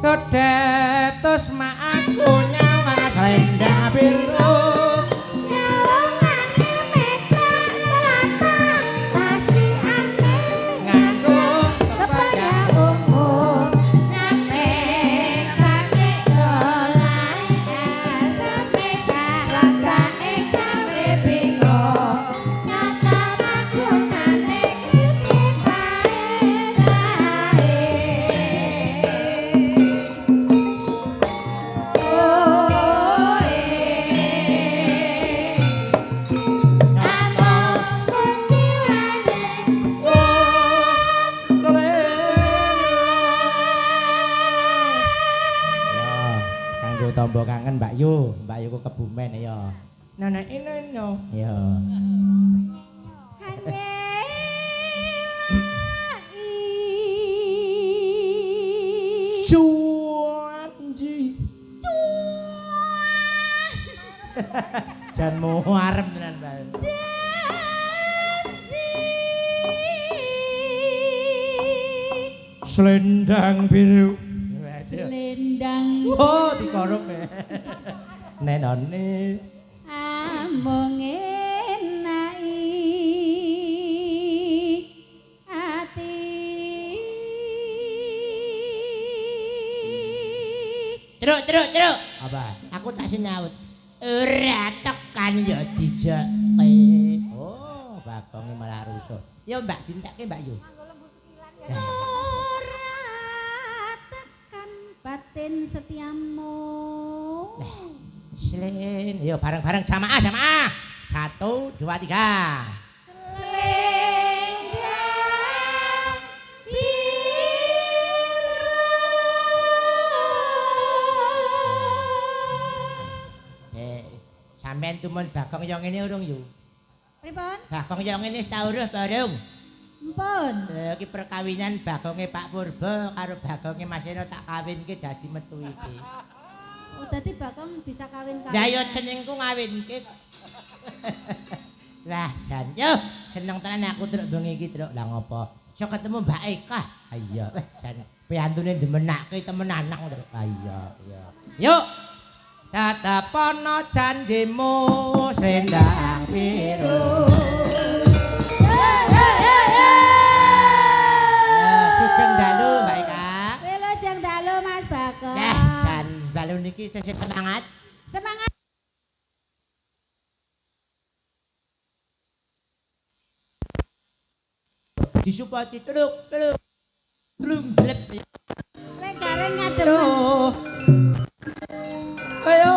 Todetos mak aku nyawa selendang biru. Tombo kangen Mbak Yu ku Kebumen ya. Nenek ini yo. Ya. Cuanji. Jan muarep tenan Mbak. Selendang biru. Selendang oh dikorup nenone amung enai ati Truk apa aku tak sinyaut ora tekan ya dijake oh bakonge malah rusuh ya Mbak dintekke Mbak Yu batin setiamu. Selin, yo bareng-bareng jamaah. 1, 2, 3. Selendang biru. Sampeyan tumun Bagong yo ngene urung yu? Pripun? Bagong yo ngene setauruh bareng. Mpun. Iki perkawinan Bagonge Pak Purba karo Bagonge Mas Eno tak kawinke dadi metu iki. Oh, dadi Bagong bisa kawin-kawin. Ya yo senengku ngawinke. Lah, jan yo seneng tenan aku truk bengi iki truk. Lah ngopo? Iso ketemu Mbak Eka. Ha iya, jan piantune demenake temenan nang truk. Ha iya. Yuk. Tatapono janjimu selendang biru. Balon niki semangat. Semangat. Disupati teluk. Blum blep. Lek gareng ngadem. Ayo. Ayo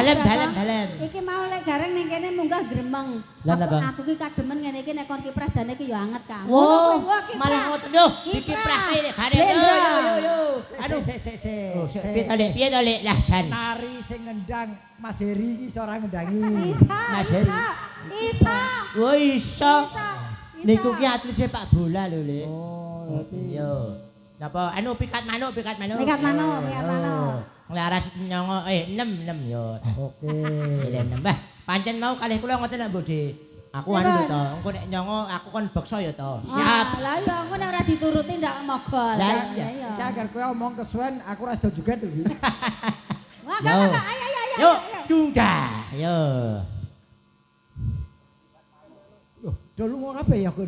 Lek. Dalem. Iki mau lek gareng ning kene munggah gremeng. Aku ki kademen ngene iki nek kon kiprah jane ki yo anget kan. Oh, malah ngoten yo. Dikiprahke nek gareng yo. Aduh, piye to Lek? Lah jan. Nari sing ngendang Mas Heri iki iso ora ngendangi. Mas Heri. Iso. Oh, iso. Niku ki atlise Pak Bola lho, Lek. Oh, yo. Napa anu pikat manuk. Pikat manuk. Nglaras nyongo 6 yo. Oke. 6 Mbah. Pancen mau kalih kula ngoten lho, Mbode. Aku anu lho to. Engko nek nyongo aku kon beksa ya to. Siap. Lah iya engko nek ora dituruti ndak mogol. Lah iya. Iki agar kowe omong kesuwen aku ora sedo juga tuh iki. Wah, ayo. Yuk, duda. Yo. Loh, do lunga kabeh ya, Gun.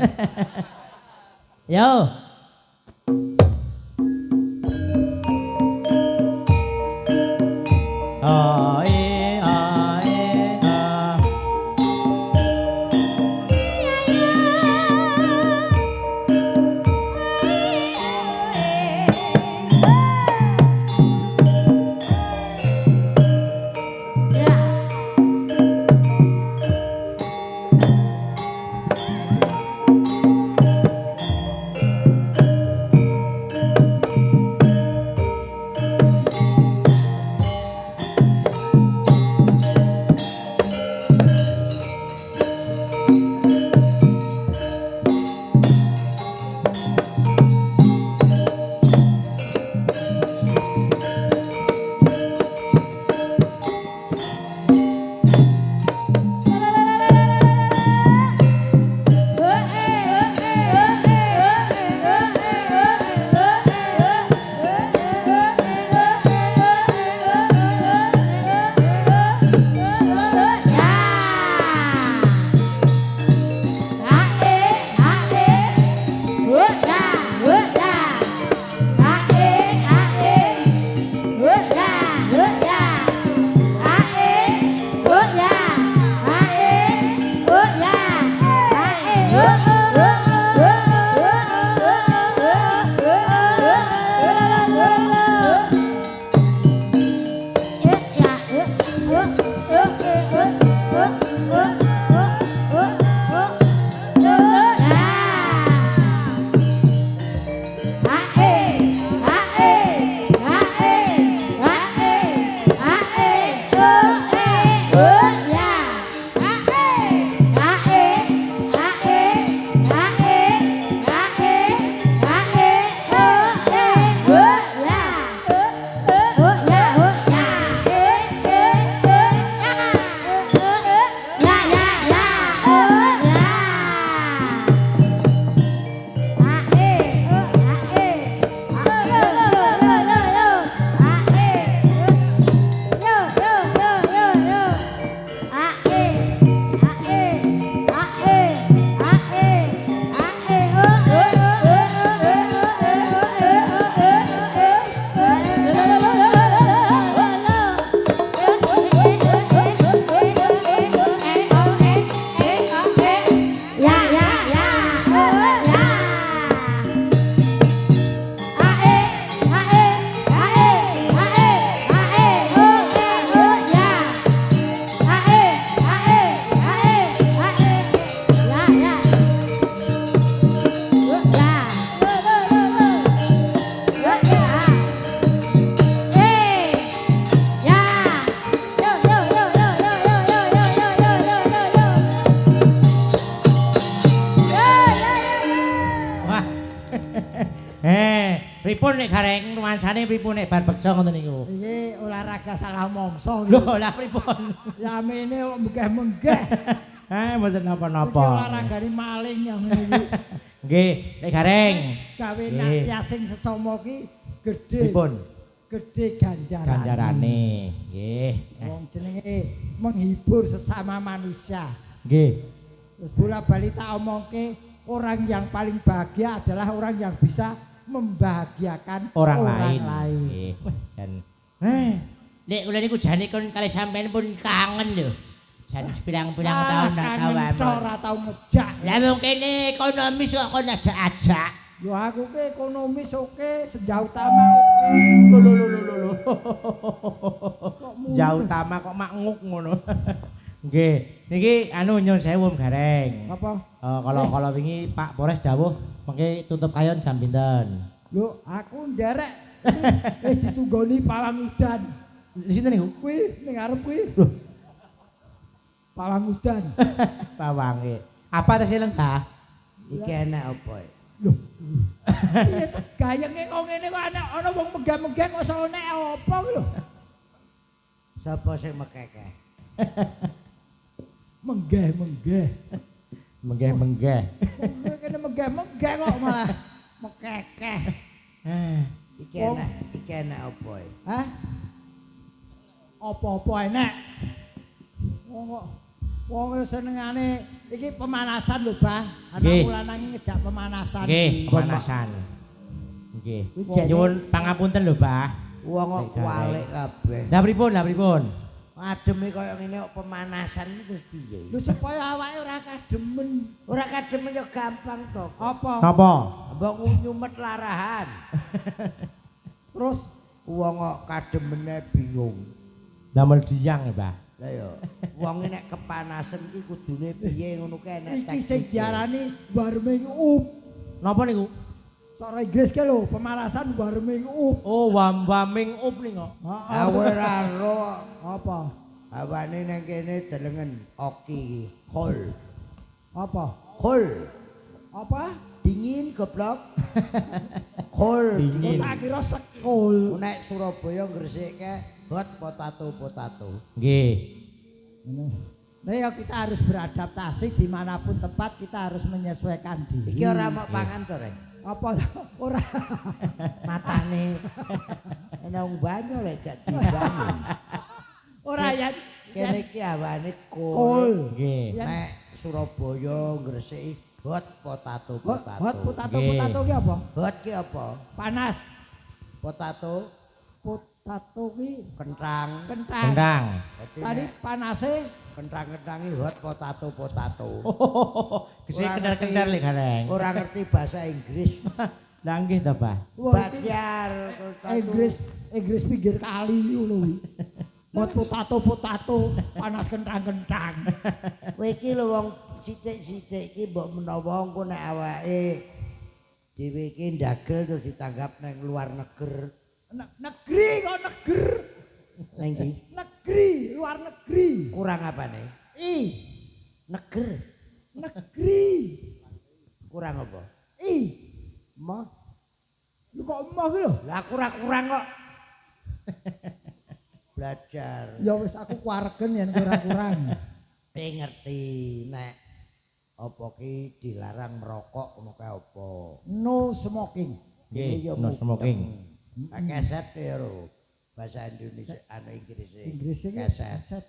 Yo. Oh, Pripun nek gareng nuansane pripun nek bar beksa ngoten niku? Iki olahraga salah mongso. Lho, lah pripun? Yamene kok menggeh-menggeh. Mboten Iki napa-napa. olahragane maling yang ngene iki. Nggih, nek gareng. Gawe Nggih. nak piasing sesama ki gedhe. Pripun? Gedhe ganjaran. Ganjarane. Nggih. Wong jenenge menghibur sesama manusia. Nggih. Terus bola-bali tak omongke, orang yang paling bahagia adalah orang yang bisa membahagiakan Orang lain. lain. Wah, jan. Nek kula niku jane kon kali sampean pun kangen lho. Jan pirang-pirang tahun ndak tau wae. Ora tau ngejak. Lah wong kene ekonomis kok kon ajak-ajak. Yo aku ke ekonomis oke, sejauh utama oke. Lho. Jauh utama kok maknguk ngono. Nggih, niki anu nyun sewu gareng. Apa? Kalau wingi Pak Polres dawuh mengke tutup kayon jam pinten? Lho, aku nderek ditunggoni pawang udan. Di sini niku. Kuwi ning arep kuwi. Loh, Pawang udan. pawange. Apa tes lengkah? Iki enak apa? Loh. Piye gayenge kok ngene kok ana wong megah-megah kok iso nek apa ki lho. Sapa sing mekekeh? Menggeh-menggeh. Menggeh-menggeh. Kowe kene menggeh-menggeh kok malah mekekeh. Iki enak apa? Hah? Apa-apa enek. Wong senengane iki pemanasan lho, Bah. Nggih. Anak lanang ngejak pemanasan. Nggih, iki. pemanasan. Nggih. Kuwi jane Nyuwun pangapunten lho, Pak. wong kok kualik kabeh. Lah pripun? Lah pripun? Ademe kaya ngene kok pemanasan iki terus piye? Lho supaya awake ora kademen. Ora kademen yo gampang to. Apa? Napa? Mbok nyumet larahan. Terus Wong kok kademene bingung. Damel diyang ya, Pak. Lah yo, wong nek kepanasan iki kudune piye ngono kae nek iki sing diarani warming up. Napa niku? Cara Inggris ke lho, pemanasan warming up. Oh, waming up niku. Ah kowe ora ro Apa? hawane nang kene delengen oki hol. Apa? Hol. Apa? Dingin goblok. Hol Dingin. Tak kira sekul. nek Surabaya Gresike hot potato. Nggih. Nah ya kita harus beradaptasi dimanapun tempat kita harus menyesuaikan diri. Iki ora mau pangan to, Rek. Apa ora? Matane ana wong banyu lek gak dibangun. Ora ya. Kene iki awane kol. Kol. Nggih. Nek Surabaya Gresik hot potato. Potato Nggih. ki apa? Hot ki apa? Panas. Potato Potato ki kentang. Kendang. Dadi Tadi nek panase kentang-kentangi hot potato. Kese Ora kendar-kendar ngerti. lek gareng. Ora ngerti bahasa Inggris. Lah nggih to, Pak. Bakyar Inggris pinggir kali ngono kuwi. Buat potato, panas kentang-kentang. Kowe iki lho wong sithik-sithik iki mbok menawa engko nek awake dhewe iki ndagel terus ditanggap nang luar negeri. Negeri kok neger. Nang ndi? Negeri, luar negeri. Kurang apane? I, Neger. negeri. Kurang apa? I, Mo. lu kok emoh ki lho? Lah aku ora kurang kok. Belajar. Ya wis aku kuaregen yen kurang-kurang. Ngerti nek apa ki dilarang merokok ngono kae apa. No smoking. Nggih, Ya no mudeng. smoking. Keset ya lho. Bahasa Indonesia anu Inggris. Inggris iki keset. keset.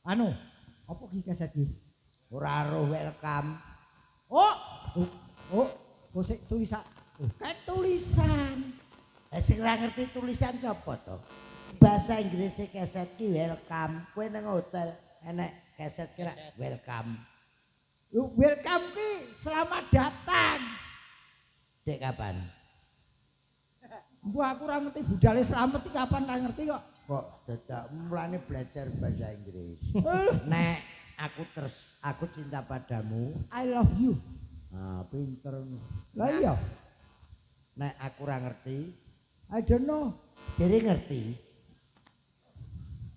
Anu, apa ki keset ki? Ora roh welcome. Oh, bosek tulisan. Kayak tulisan. Lah sing ora ngerti tulisan sapa to? Bahasa Inggris keset ki welcome. Kowe nang hotel enek keset kira welcome. Welcome ki selamat datang. Dek kapan? Gua aku ora ngerti budale selamat iki kapan ra ngerti kok. Kok dadak mulane belajar bahasa Inggris. Nek aku cinta padamu. I love you. Ah, pinter. Lah iya, Nek aku ora ngerti, I don't know. jadi ngerti.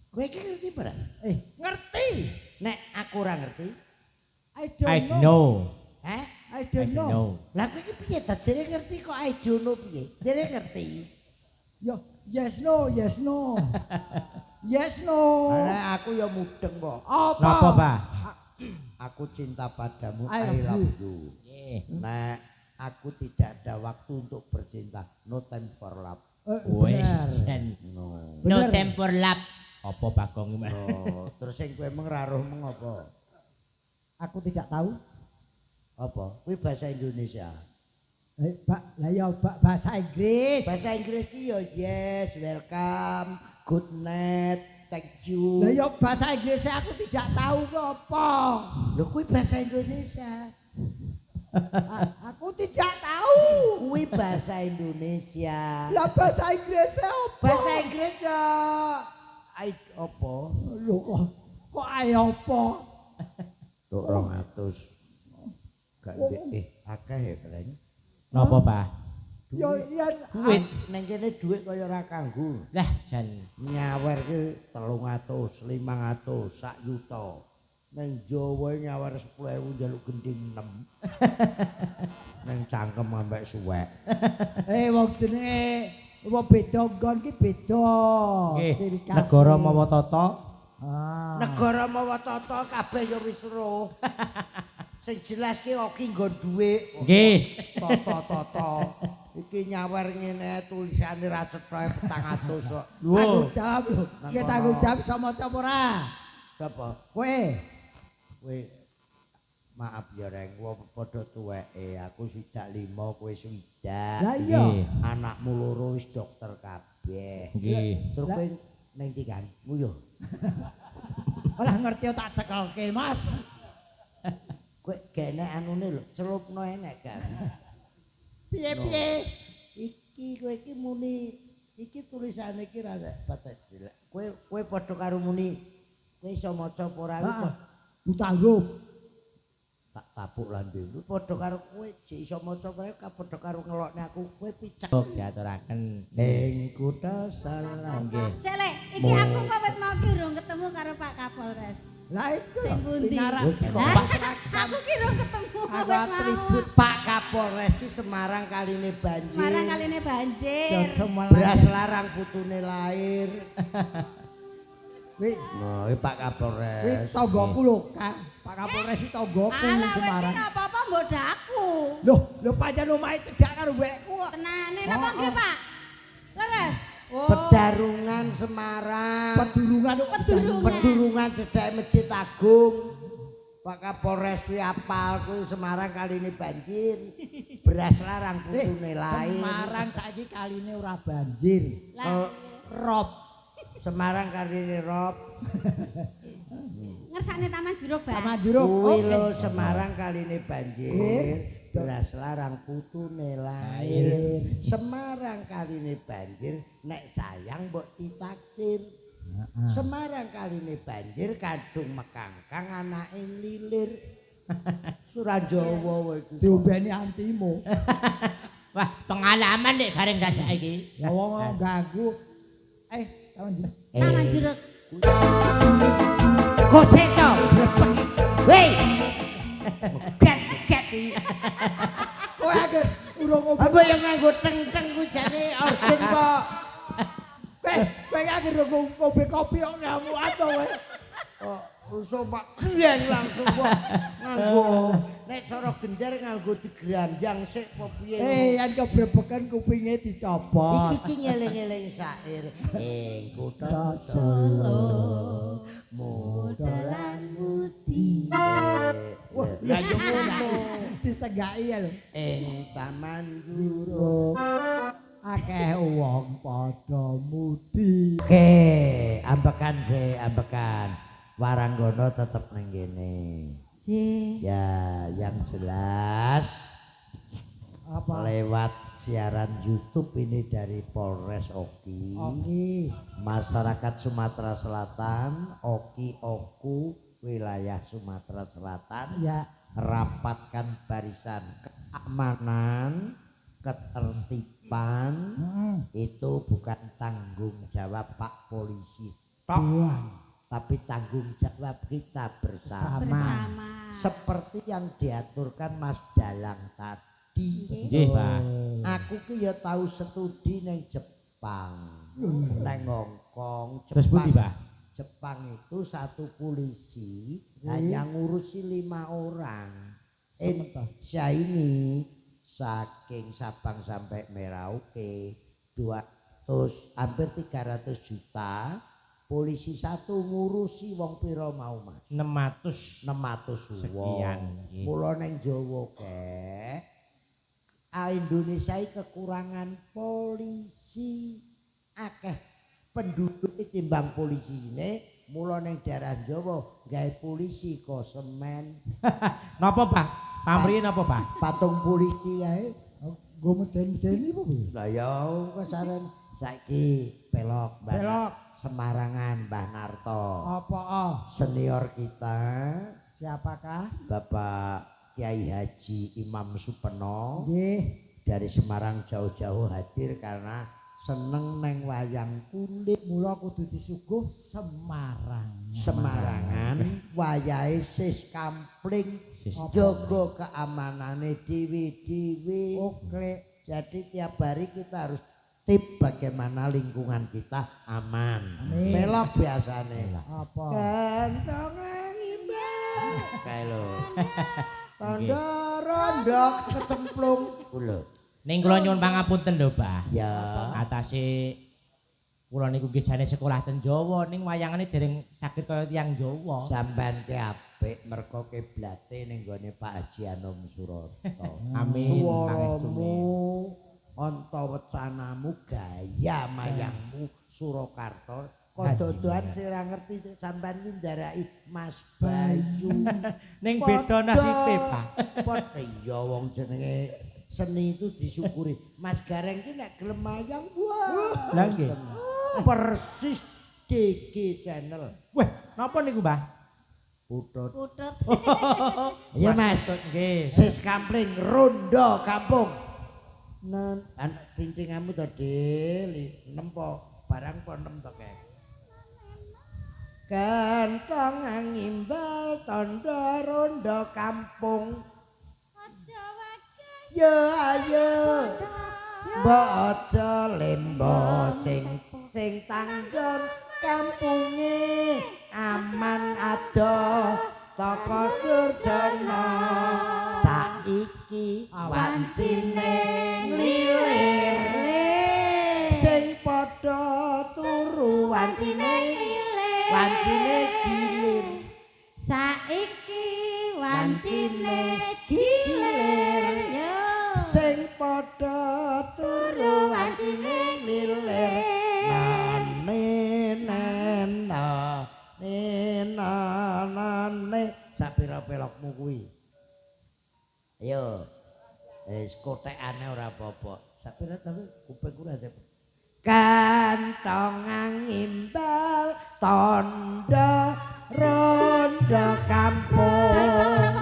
Kowe iki ngerti ora? Ngerti. Nek aku ora ngerti, I I don't know. know. heh? I I don't know. know. Lah kowe iki piye ta? Jadi ngerti kok I don't know piye? Jadi ngerti. Yo, yes no, yes no. Yes no. Lah aku ya mudeng kok. Apa? Napa, Pak? Aku cinta padamu, I I love love you. Nggih. Nek aku tidak ada waktu untuk bercinta, no time for love. Wes. Bener. No. No Bener. tempor lap. Apa Bagong iki? Oh, terus sing kowe mengraruh mengapa? Aku tidak tahu. Apa? Kuwi bahasa Indonesia. Lah ya bahasa Inggris. Bahasa Inggris ki ya yes, welcome, good night, thank you. Lah ya bahasa Inggris aku tidak tahu kok apa. Lho kuwi bahasa Indonesia. Aku tidak tahu. Kuwi bahasa Indonesia. Lah bahasa Inggris apa? Bahasa Inggris ya I apa? Lho kok ayo apa? Tok 200. Gak ndek akeh ya keren. Napa, Pak? Ya iya Duit nang kene dhuwit kaya ora kanggo. Lah jan Nyawer ki 300, 500, sak yuta. Nang Jawa nyawer 10.000 njaluk gending 6. Nang cangkem ambek suwek. wong jenenge wong beda nggon ki beda. nggih. Ciri khas. Negara mawa tata. Ah. Negara mawa tata kabeh ya wis roh. Sing jelas ki oki nggon dhuwit. Nggih. Tata-tata. Iki iki nyawer ngene tulisane ra cetha 400 kok. Tanggung jawab lho. Nang Ki kono. tanggung jawab iso maca apa ora? Sapa? Kowe. Kowe maaf ya Reng, wong padha tuweke. Aku swidak 5, kowe swidak. Lah iya. Anakmu loro wis dokter kabeh. Nggih. Terus kowe ning ndi kan? Nguyuh. Olah ngerti tak cekelke, Mas. Kowe gene anune lho, celupno enek kan. Piye-piye? Iki kowe iki muni iki tulisane iki ra batek jelek. Kowe padha karo muni kowe iso maca apa ora Heeh. Utanggup. tak tapuk lambemu padha karo kowe jek iso maca kowe padha karo ngelokne aku kowe picek. Diaturaken. Ing kutha salam. Nggih. Cek Lek, iki aku kok wit mau ki urung ketemu karo Pak Kapolres. Lah iku Sing pundi? pinarak Hah? Aku ki urung ketemu Aku wit mau. atribut Pak Kapolres ki Semarang kaline banjir. Semarang kaline banjir. Beras larang putune lahir. Wi, Nah, iki Pak wi Kapolres. tanggoku lho, Kak. Pak Kapolres iki tanggoku ning Alah, Semarang. wis apa-apa mbok daku. Lho pancen omahe cedhak karo mbekku kok. Tenane napa nggih, Pak? Leres. Oh. Pedarungan Semarang. Pedurungan kok. Pedurungan cedhake Masjid Agung. Pak Kapolres kuwi apal kuwi Semarang kali ini banjir. Beras larang putune lahir. Semarang saiki kaline ora banjir. Rob. Semarang kali ini rob. Ngersane Taman Juruk, Pak. Taman Juruk. Kuwi Oke. lho Semarang kali ini banjir. Beras larang putune lahir. Semarang kali ini banjir. Nek sayang mbok ditaksir. Semarang kali ini banjir kadung mekangkang anake lilir. Suranjowo kowe iku. Diombeni antimu. Wah, pengalaman nek bareng jajak iki. Ya wong ganggu. Taman Juruk. Taman Juruk. Koseto. Hei. Get. Kowe agar urung ngobrol. Apa yang nganggo teng-teng ku jane orjen kok. Kowe agar urung ngopi kopi kok ngamuan to kowe. Oh, rusuh Pak Greng langsung kok nganggo nek cara genjer nganggo digranjang sik apa piye. Yen kebrebekan kupinge dicopot. Iki ki ngeling-eling syair ing kutha Solo modolan budi. Wah, lah yo ngono. Disegaki ya lho. Ing Taman Juruk. Akeh wong padha mudi. Oke, ambekan. Waranggono tetep nang kene. Nggih. Ya, yang jelas Apa? lewat siaran YouTube ini dari Polres Oki. Oke. Masyarakat Sumatera Selatan, Oki-Oku, wilayah Sumatera Selatan, Ya. rapatkan barisan keamanan, ketertiban, itu bukan tanggung jawab Pak Polisi tok, tapi tanggung jawab kita bersama. Bersama. Seperti yang diaturkan Mas Dalang tadi. Nggih, Pak. Aku ki ya tahu studi nang Jepang, nang Hongkong. Terus pundi, Pak? Jepang itu satu polisi hanya ngurusi 5 orang. Indonesia ini saking Sabang sampai Merauke 200 hampir 300 juta. Polisi satu ngurusi wong pira mau Mas? 600 600 sekian. wong. Mula ning Jawa Indonesia iki kekurangan polisi akeh penduduk timbang polisine. Mula ning daerah Jawa gawe polisi kok semen. Napa, Pak? Pamrih napa, Pak? Patung polisi kae. Go meden-medeni apa piye? Lah ya kesaren saiki pelok Mbah. Pelok. Semarangan Mbah Narto. Apa Senior kita Siapakah? Bapak Kiai Haji Imam Supeno Nggih. dari Semarang jauh-jauh hadir karena seneng neng wayang kulit. Mula kudu disuguh Semarang. Semarangan wayahe sis kampling jaga keamanane dewi-dewi. Oke. Jadi tiap hari kita harus tip bagaimana lingkungan kita aman. Amin. Melok biasane. Apa? Gandongan imbang. Kae lho. Tanda rondok kecemplung. Lho. Ning kula nyuwun pangapunten lho, Mbah. Ya. Atase kula niku nggih jane sekolah ten Jawa ning wayangane dereng saged kaya tiyang Jawa. Sampeyan ki apik merga kiblate ning gone Pak Haji Anom Suroto. Amin. Suaramu, antawecanamu, gaya mayangmu Surakarta kododoan sing ora ngerti sampeyan ki ndarai Mas Bayu. Ning beda nasibe, Pak. Padha iya wong jenenge seni itu disyukuri. Mas Gareng ki nek gelem mayang wah. Lah nggih. Persis DG Channel. Wah, napa niku, Mbah? Putut. Putut. Iya Mas. Nggih. Sis Kampling Rondo Kampung. Nan anak ting-tingamu to, Dil. Nempo barang po nem to kek. Kantong ngimbal tondo rondo kampung. Aja wae. Ya ayo. Mbok aja lembo sing tanggon kampunge aman ado toko durjana saiki wancine nglilir sing padha turu wancine gilir Saiki wancine gilir yo. sing padha turu wancine nglilir nane sapira pelokmu kuwi ayo wis kotekane ora apa-apa sapira tapi kupingku ora ada kantong ngimbal tondo rondo kampung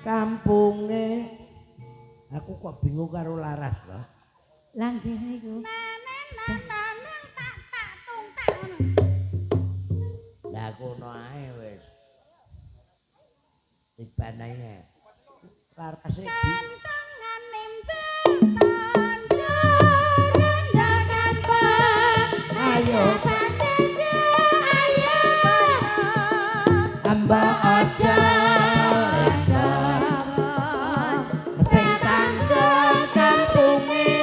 kampunge aku kok bingung karo laras loh. Lah nggih niku. Lah kono ae wis. Tibane larase Kantongan nimbang tondo rondo kampung. ayo Ayo. amba aja sing tanggung kampunge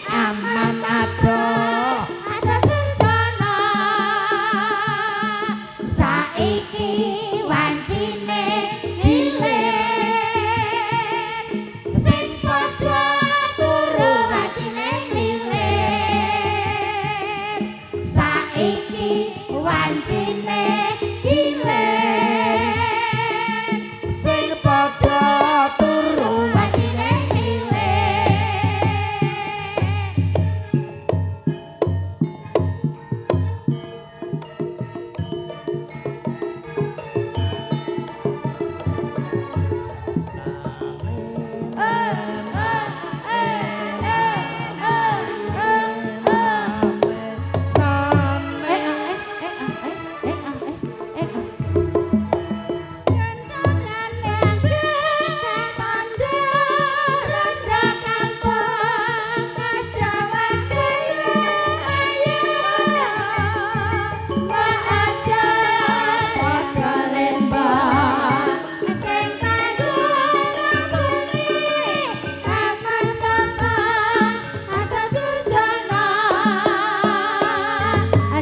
aman ado Ada durjana. Saiki wancine gilir. Sing padha turu wancine gilir. Saiki wancine gilir. sing padha turu Wancine gilir.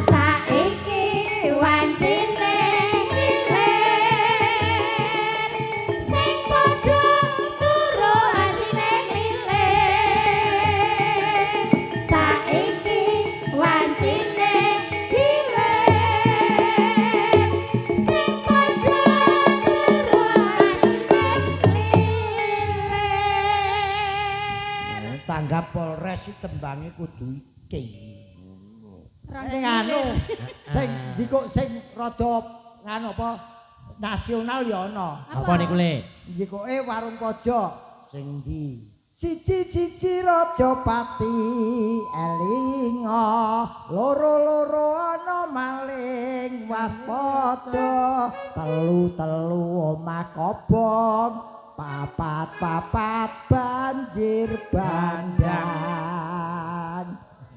Saiki wancine gilir. Sing padha turu wancine gilir. Saiki wancine gilir. Sing padha turu wancine gilir. tanggap Polres tembange kudu iki. Nganu sing jiko sing rada nganu apa nasional ya ana. Apa niku, Le? Jikoke warung pojok Sing ndi? siji-siji raja pati elinga loro-loro ana maling waspada telu-telu omah kobong papat-papat banjir bandang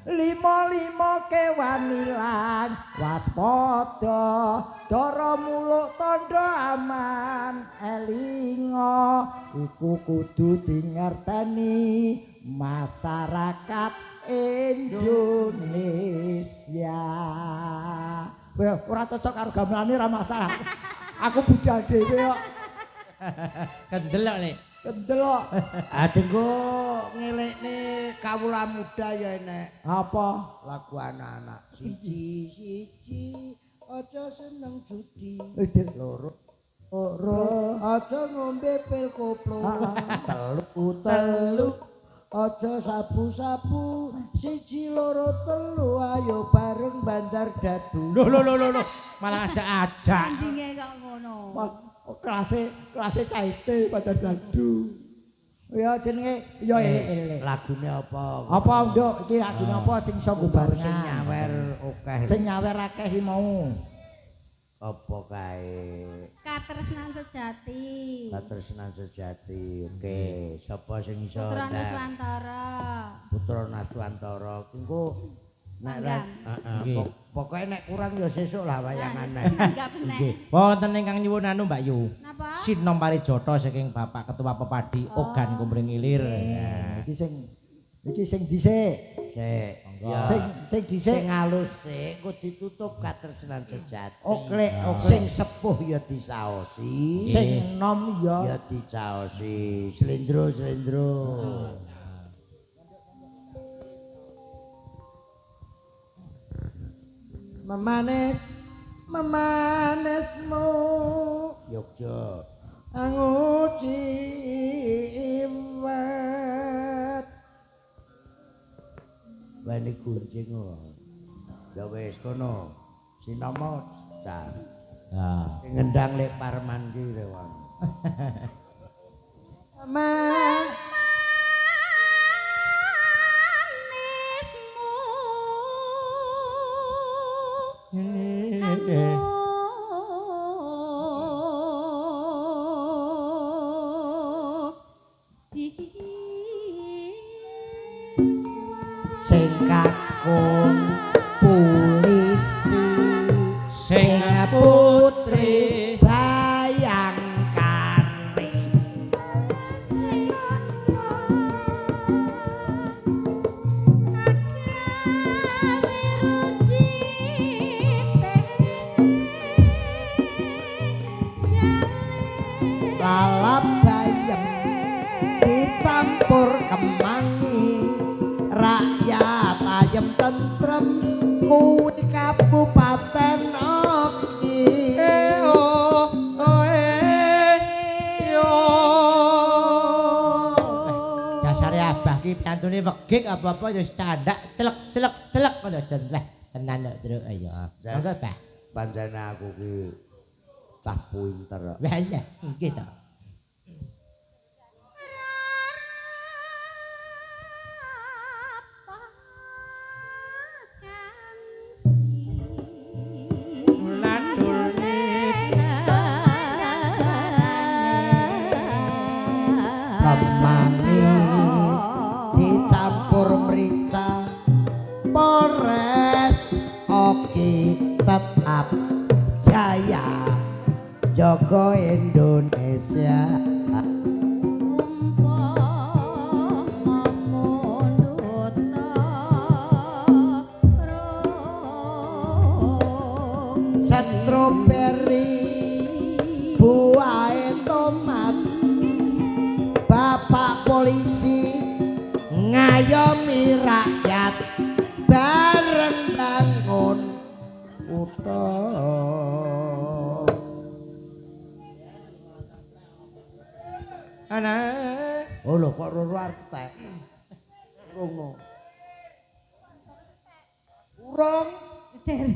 limo-limo kewan ilang waspada dara muluk tondo paman elingo iku kudu dingerteni masyarakat Indonesia. Wah, ora cocok karo gamelane ora masalah. Aku budal dhewe kok. Kendelok le. Kendelok. Adengku ngelekne kawula muda ya enek. Apa? Lagu anak-anak. Siji aja seneng judi. Loro aja ngombe pil koplo. Telu aja sabu-sabu. Siji loro telu ayo bareng bandar dadu. Loh, malah ajak-ajak. Tandinge kok ngono. Kelase caite pada dadu. Ya jenenge ya elek-elek. Lagune apa? Apa nduk iki lagune apa sing iso barengan? Sing nyawer akeh. Sing nyawer akeh iki mau. Apa kae? Katresnan sejati. Katresnan sejati. Oke, sapa sing iso? Putra Naswantara. Putra Naswantara. Engko nek Nggih. pokoke nek kurang ya sesuk lah wayangane. Enggak bener. Nggih. Wonten ingkang nyuwun anu Mbak Yu. Napa? Sinom Parijata saking Bapak Ketua Pepadi Ogan Kumring Ilir. Iki sing dhisik. Sik. Ya. Sing dhisik Sing alus sik engko ditutup katresnan sejati. oklek. Sing sepuh ya disaosi. Sing nom ya ya dicaosi. Slendro. Memanesmu Yogya anguci iwat wani gunjing ya wis kono sinama ta Ya. sing ngendang lek Parman ki rewan sing kakung polisi Sing putri Bayangkari lalap bayam dicampur kemangi rakyat ayem tentrem kuwi kabupaten Oki dasare abah ki pantune wegik apa-apa ya wis candak celek ngono jan lah tenan kok Truk ayo. Monggo Pak. panjane aku ki cah pinter Lah iya nggih to. kemangi dicampur merica Polres Oki tetap jaya Joko Indonesia stroberi buahe tomat Bapak polisi ngayomi rakyat bareng bangun kutha Ana oh lho kok roro artek ngono urung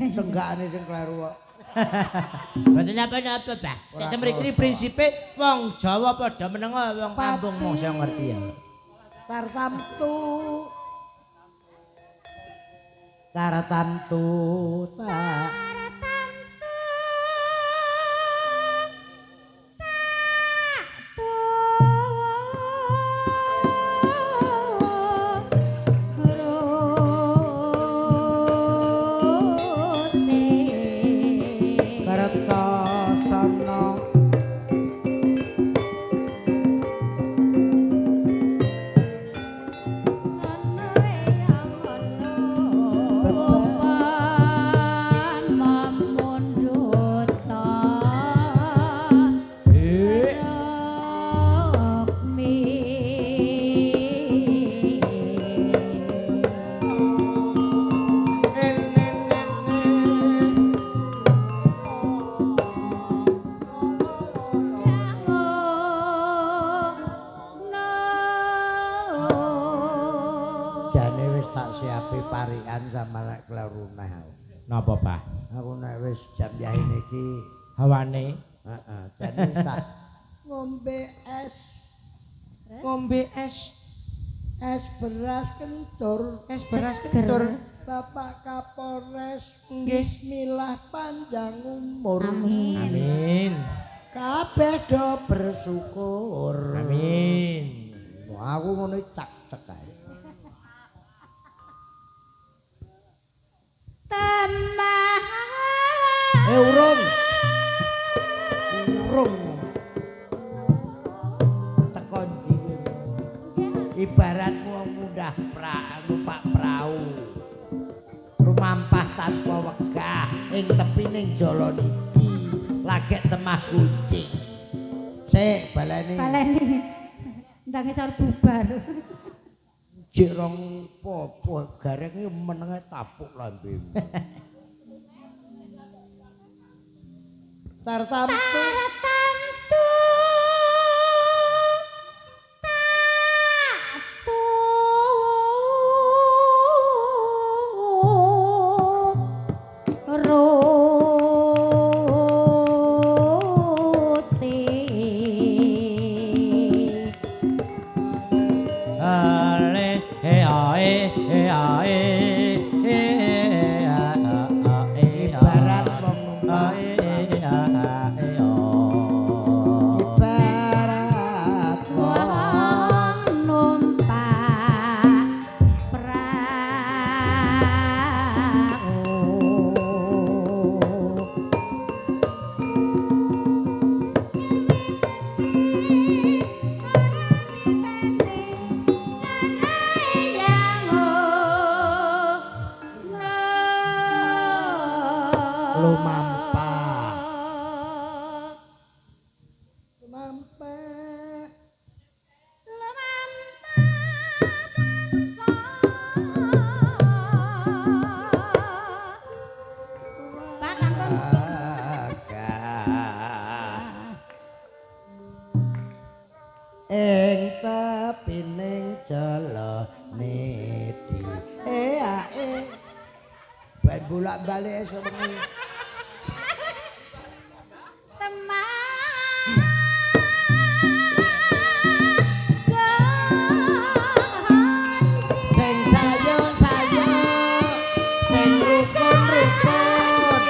senggakane sing kleru kok Mboten apa-apa, Pak. Nek mriki iki prinsipe wong Jawa padha menengo wong kampung mong sing ngerti ya. tartamtu tak Kertosana Napa, Pak? Aku nek wis jam yahin iki, Hawane heeh, jan wis tak ngombe es. ngombe es beras kentur. es beras kentur. Bapak Kapolres, bismillah panjang umur. Amin. Kabeh do bersyukur. Amin. Wah, aku ngono cak-cek ae. Temah. Urung. Teko ndi kowe? Ibaratmu wong mundah numpak prau. Rumampah tanpa wegah ing tepining jala nidi lagek temah kucing. Sik baleni. Ndang isor bubar. Jek rong popo gareng iki menenge tapuk lambemu. Tartamtu. Ibarat wong numpak ibarat wong numpak prau. lumampah. Pak langkung Ing tepining jala nedi ae ben bolak-balik esuk wengi sing sayo-sayo sing rukun-rukun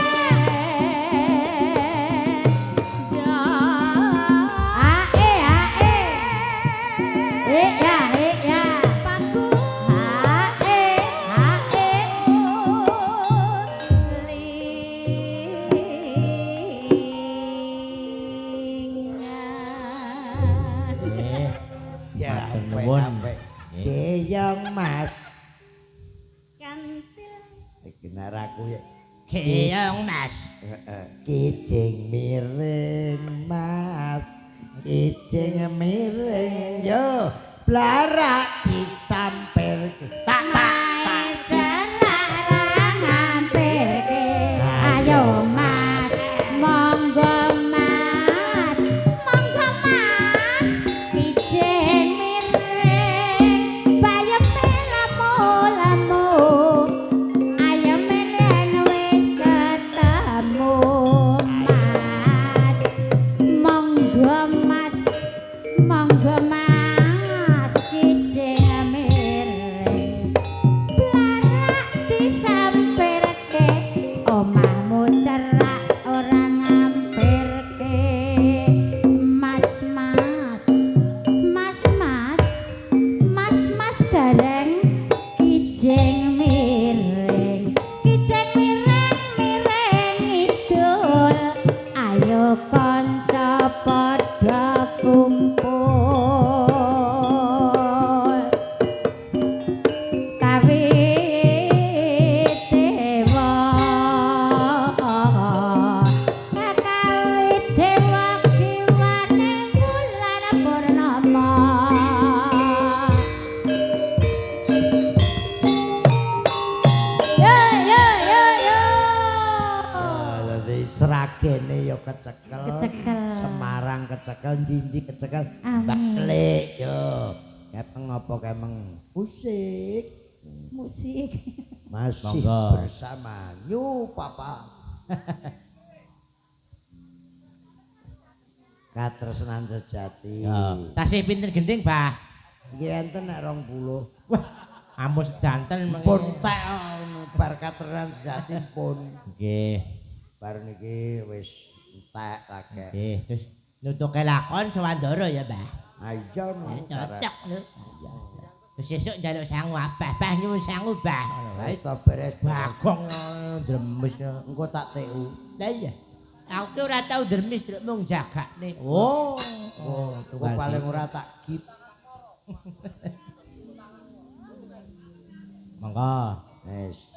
ya Matur nuwun. apik Geyong Mas Kantil iki naraku ya Keong Mas. Kijing miring Mas, kijing miring yo blarak disampir tak ayo mas, monggo mas, kijing miring, bayeme lamu-lamu, ayeme yen wis ketemu mas, monggo mas, kijing miring, blarak disampirke, omahmu cerak ora ngampirke, mas dereng kijing miring idul ayo kanca padha kumpul kawit dewa kiwane bulan purnama dadi seragene yo kecekel. Kecekel. Semarang kecekel, Ndi kecekel. Amin. Baklik yo. Kepeng apa kemeng? Musik. musik Masih Monggo. bersama New Papa. Katresnan sejati. Ya, tasih pinten gending, Bah? Nggih enten nek 20. Wah, ampun sedanten Pun tek bar katresnan sejati pun. Nggih. Bar niki wis entek lagi. Nggih, terus nutuke lakon Sawandara ya, Bah. Ayo Cocok lho. Terus sesuk njaluk sangu abah, Bah nyuwun sangu, Bah. Ngono wae. wis to beres. Bagong dremes. Engko tak TU. Lah iya. Aku ki ora tau dermis truk mung jagakne. Oh. Engko paling ora tak gip. Monggo. Wis.